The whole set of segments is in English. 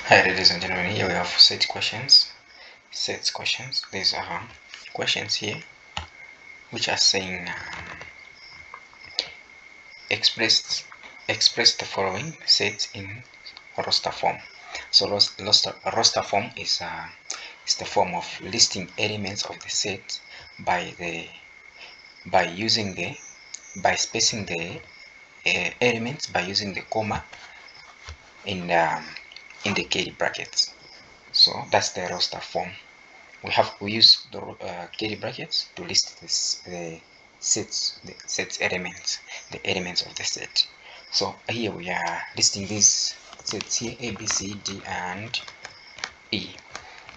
Hi ladies and gentlemen, here we have set questions. These are questions here which are saying express the following sets in roster form. So roster form is the form of listing elements of the set by spacing the elements by using the comma in the curly brackets. So that's the roster form. We use the curly brackets to list the sets elements, the elements of the set. So here we are listing these sets here, A, B, C, D, and E.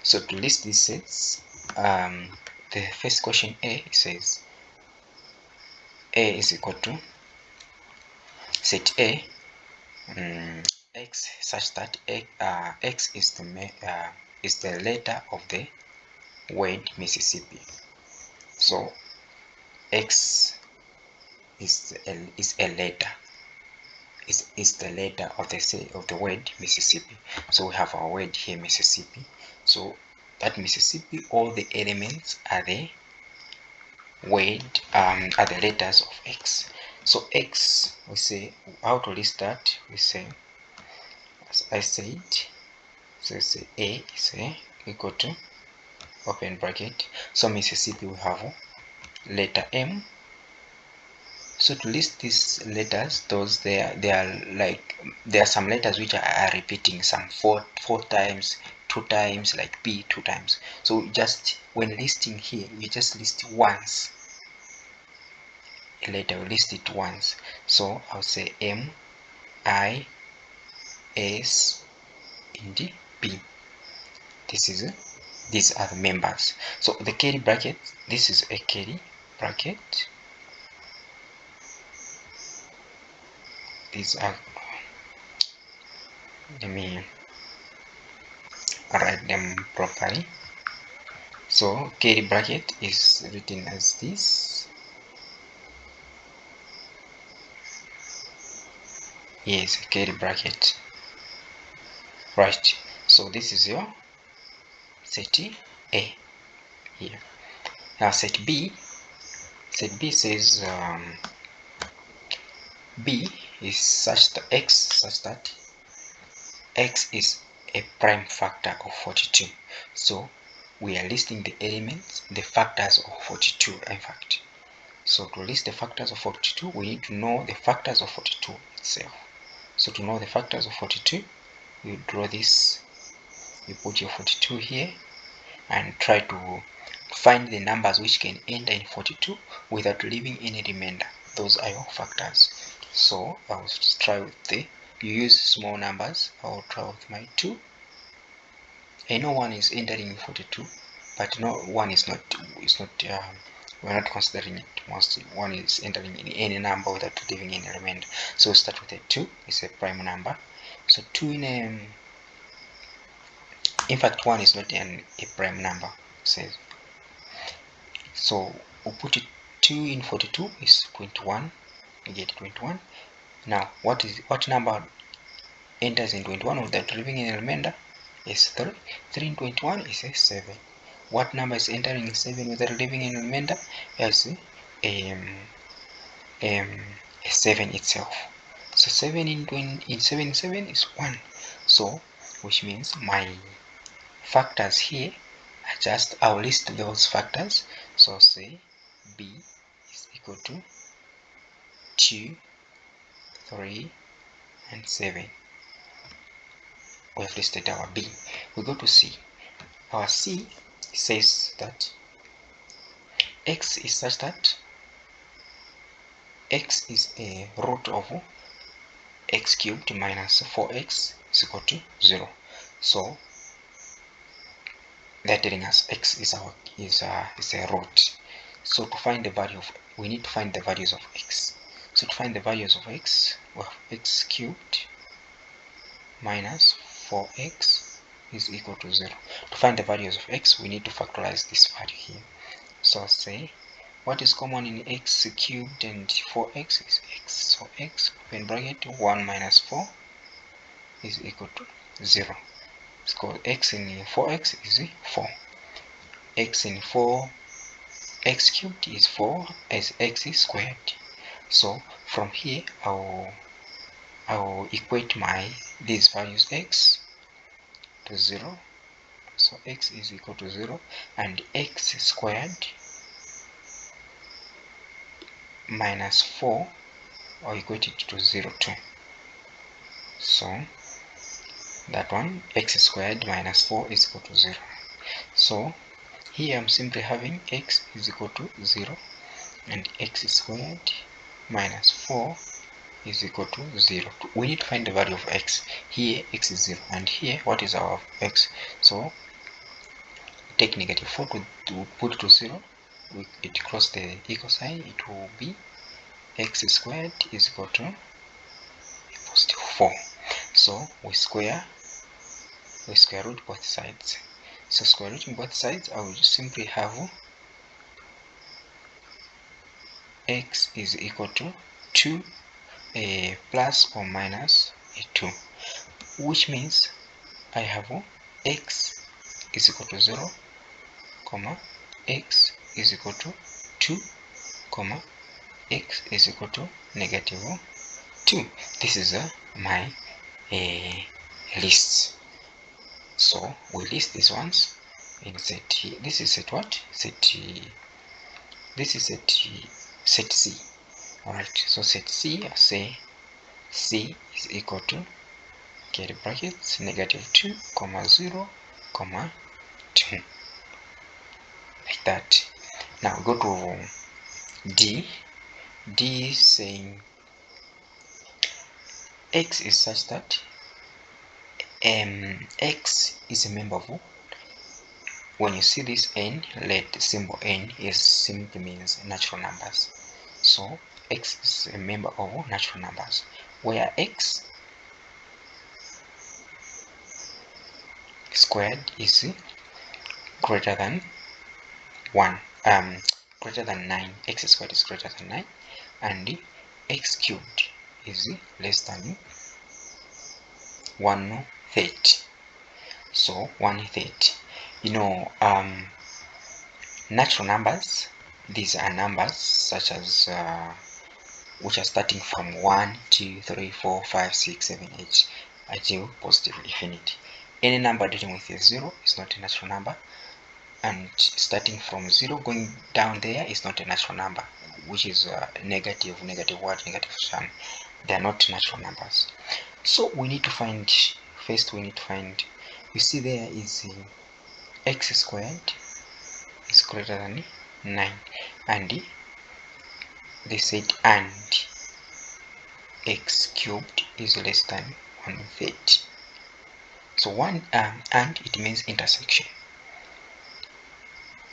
So to list these sets, the first question A says A is equal to set A X such that X is the letter of the word Mississippi. So X is a letter. Is the letter of the word Mississippi. So we have our word here Mississippi. So that Mississippi, all the elements are the word are the letters of X. So X, we say how to list that. We say, as I said, so say A is equal to open bracket. So Mississippi we have letter M. So to list these letters, there are some letters which are repeating, some four times, 2 times, like P 2 times. So just when listing here, we just list once. A letter, we list it once. So I'll say M, I, S, and P. These are the members. So the curly bracket, this is a curly bracket. These are, let me write them properly. So curly bracket is written as this. Yes, curly bracket. Right. So this is your set A here. Now set B. Set B says B is such that X is a prime factor of 42. So we are listing the elements, the factors of 42, in fact. So to list the factors of 42, we need to know the factors of 42 itself. So to know the factors of 42, you draw this, you put your 42 here, and try to find the numbers which can enter in 42 without leaving any remainder. Those are your factors. So I'll try with you use small numbers. I'll try with my 2. I know 1 is entering 42, but no, 1 is not, we're not considering it. Mostly 1 is entering in any number without leaving any remainder. So start with a 2, it's a prime number. So 2 in fact 1 is not a prime number, says. So we'll put it 2 in 42 is 21. We get 21. Now what number enters in 21 without leaving any remainder? Is 3. 3 in 21 is a 7. What number is entering in 7 without leaving any remainder? Is a 7 itself. So 7 in 7 is 1. So which means my factors here are just, I'll list those factors. So say B is equal to 2, 3, and 7. We have listed our B. We go to C. Our C says that X is such that X is a root of X cubed minus 4X is equal to 0. So they're telling us X is a root. So to find the value of, we need to find the values of X. So to find the values of X, we have X cubed minus 4X is equal to 0. To find the values of X, we need to factorize this value here. So say what is common in X cubed and 4X is X. So X open bracket 1 minus 4 is equal to 0. because x in 4x is 4. X in 4x cubed is 4 as x is squared. So from here I will equate these values x to 0. So x is equal to 0 and x squared minus 4 I'll equate it to 0 too. So that one, x squared minus 4 is equal to 0. So here I'm simply having x is equal to 0 and x squared minus 4 is equal to 0. We need to find the value of x. Here x is 0 and here what is our x? So take negative 4 to put to 0. It cross the equal sign, it will be x squared is equal to positive 4. So we square root both sides. So square rooting both sides, I will simply have x is equal to 2 plus or minus 2, which means I have x is equal to 0, comma x is equal to 2, comma x is equal to negative 2. This is my list. So we list these ones in set. This is set what? This is set C. Alright, so set C, I say C is equal to curly brackets negative 2, comma 0, comma 2. Like that. Now go to D. D is saying x is such that x is a member of, when you see this n, let the symbol n is simply means natural numbers. So x is a member of natural numbers, where x squared is greater than 1, greater than 9. X squared is greater than 9 and x cubed is less than 1/3. So 1/3. You know, natural numbers, these are numbers such as which are starting from 1, 2, 3, 4, 5, 6, 7, 8 until positive infinity. Any number dealing with a 0 is not a natural number, and starting from 0 going down there is not a natural number, which is negative what, negative sign. They are not natural numbers. So we need to find, first we need to find, you see there is x squared is greater than 9 and they said and x cubed is less than 1/3. So one and it means intersection.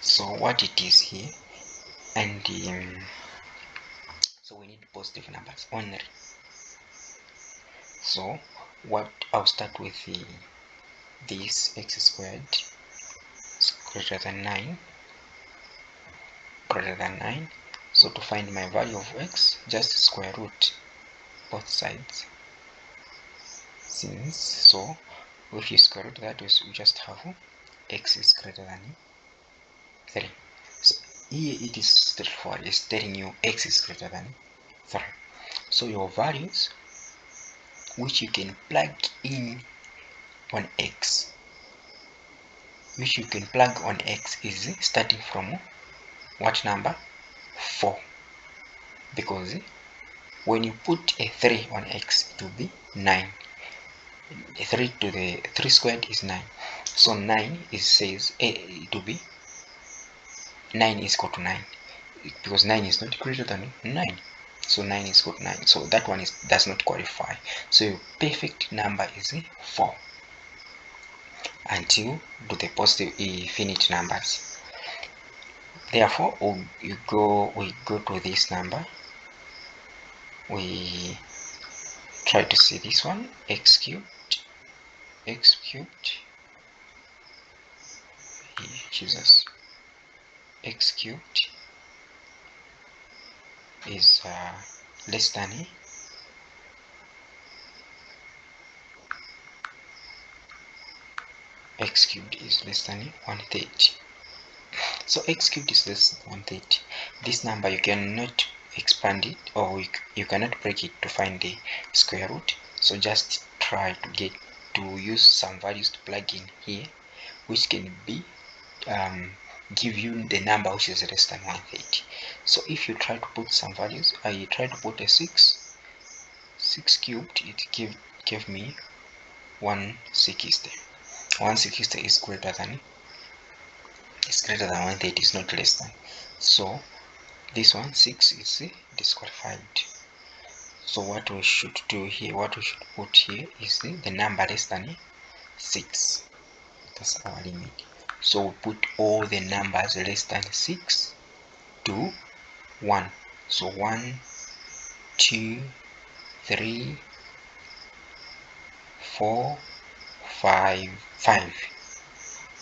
So what it is here, and so we need positive numbers only. So what I'll start with this x squared is greater than 9, So to find my value of x, just square root both sides. Since so if you square root that, we just have x is greater than 3. So here it is straightforward, it's telling you x is greater than 3. So your values which you can plug in on x, is starting from what number? 4, because when you put a 3 on x it will be 9. 3 to the 3 squared is 9. So 9 says it will be 9 is equal to 9, because 9 is not greater than 9. So 9 is equal to 9. So that one does not qualify. So your perfect number is 4 until to the positive infinite numbers. Therefore, we go to this number. We try to see this one, x cubed. Jesus, x cubed is less than x cubed is less than 130. So x cubed is less than 130. This number you cannot expand it, or you cannot break it to find the square root. So just try to use some values to plug in here, which can be give you the number which is less than 130. So if you try to put some values, I try to put a 6 cubed, it gave me 160. 160 is greater than 130, is not less than. So this one 6 is disqualified. So what we should do here, what we should put here is the number less than 6. That's our limit. So we put all the numbers less than 6 to 1. So 1, 2, 3, 4, 5, 5.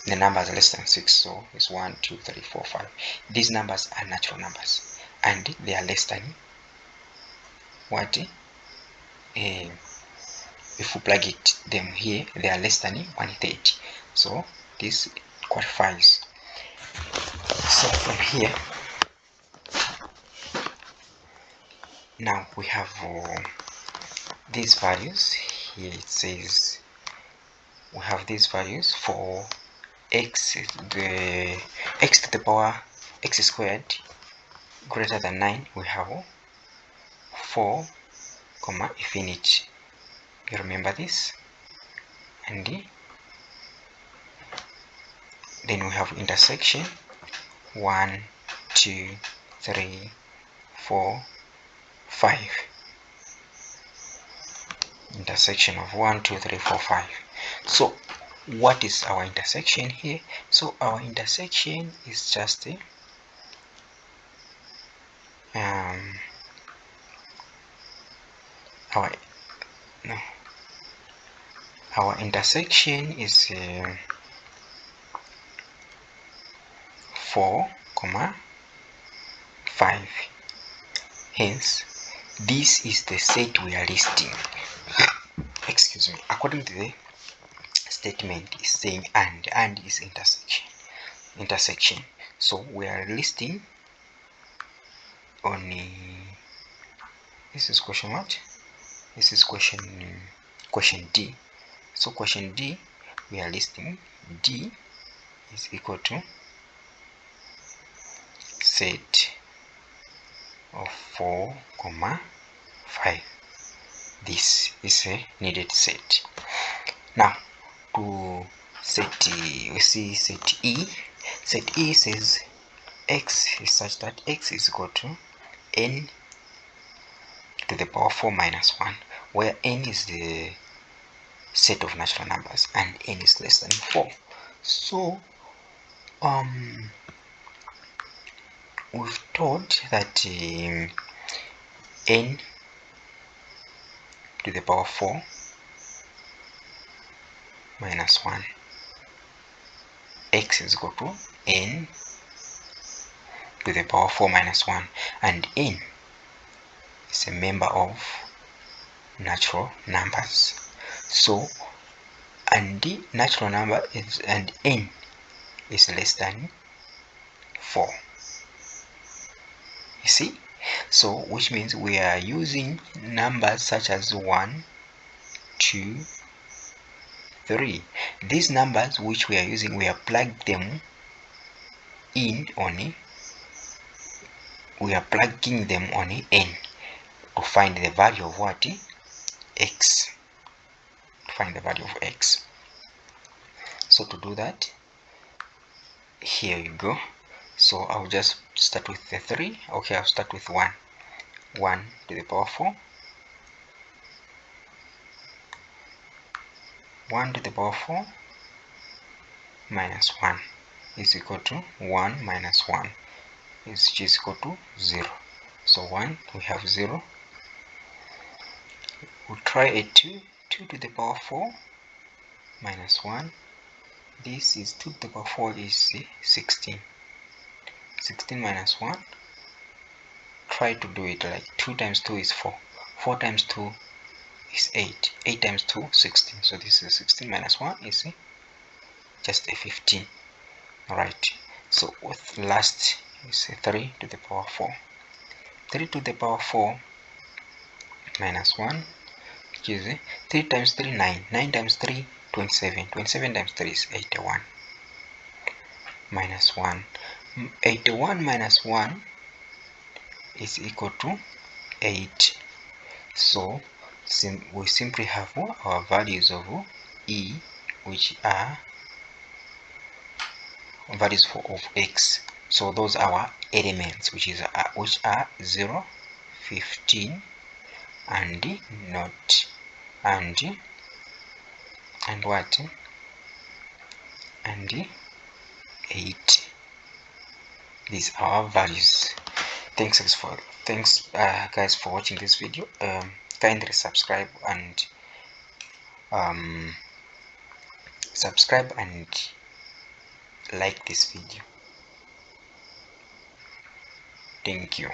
The numbers are less than 6, so it's 1, 2, 3, 4, 5. These numbers are natural numbers, and they are less than what? If we plug them here, they are less than 130. So this qualifies. So from here, now we have these values. Here it says we have these values for x to the power x squared greater than 9. We have 4 comma infinity. You remember this? And then we have intersection 1, 2, 3, 4, 5. Intersection of 1, 2, 3, 4, 5. So what is our intersection here? So our intersection is just our intersection is 4, 5. Hence this is the set we are listing. Excuse me. According to the statement is saying and is intersection. So we are listing on this is question what? This is question D. So question D, we are listing D is equal to set of 4, 5. This is a needed set. Now to set we see set E. Set E says x is such that x is equal to n to the power 4 minus 1, where n is the set of natural numbers and n is less than 4. So we've taught that n to the power 4 minus 1, x is equal to n to the power 4 minus 1, and n is a member of natural numbers. So and the natural number is, and n is less than 4. You see? So which means we are using numbers such as 1, 2, 3. These numbers which we are using, we are plugged them in on we are plugging them on n to find the value of what? X. To find the value of x. So to do that, here you go. So I'll just start with the 3. Okay, I'll start with 1. 1 to the power 4. 1 to the power 4 minus 1 is equal to 1 minus 1 is equal to 0. So 1, we have 0. We'll try a 2. 2 to the power 4 minus 1. This is 2 to the power 4 is 16. 16 minus 1. Try to do it like 2 times 2 is 4. 4 times 2 is 8. 8 times 2, 16. So this is 16 minus 1 is just a 15. Alright, so with last is 3 to the power 4. 3 to the power 4 minus 1, which is 3 times 3, 9. 9 times 3, 27. 27 times 3 is 81. Minus 1. 81 minus 1 is equal to 8. So we simply have our values of E, which are values of X. So those are our elements, which are 0, 15, and not, and what, and 8. These are our values. Thanks guys for watching this video. Kindly subscribe and like this video. Thank you.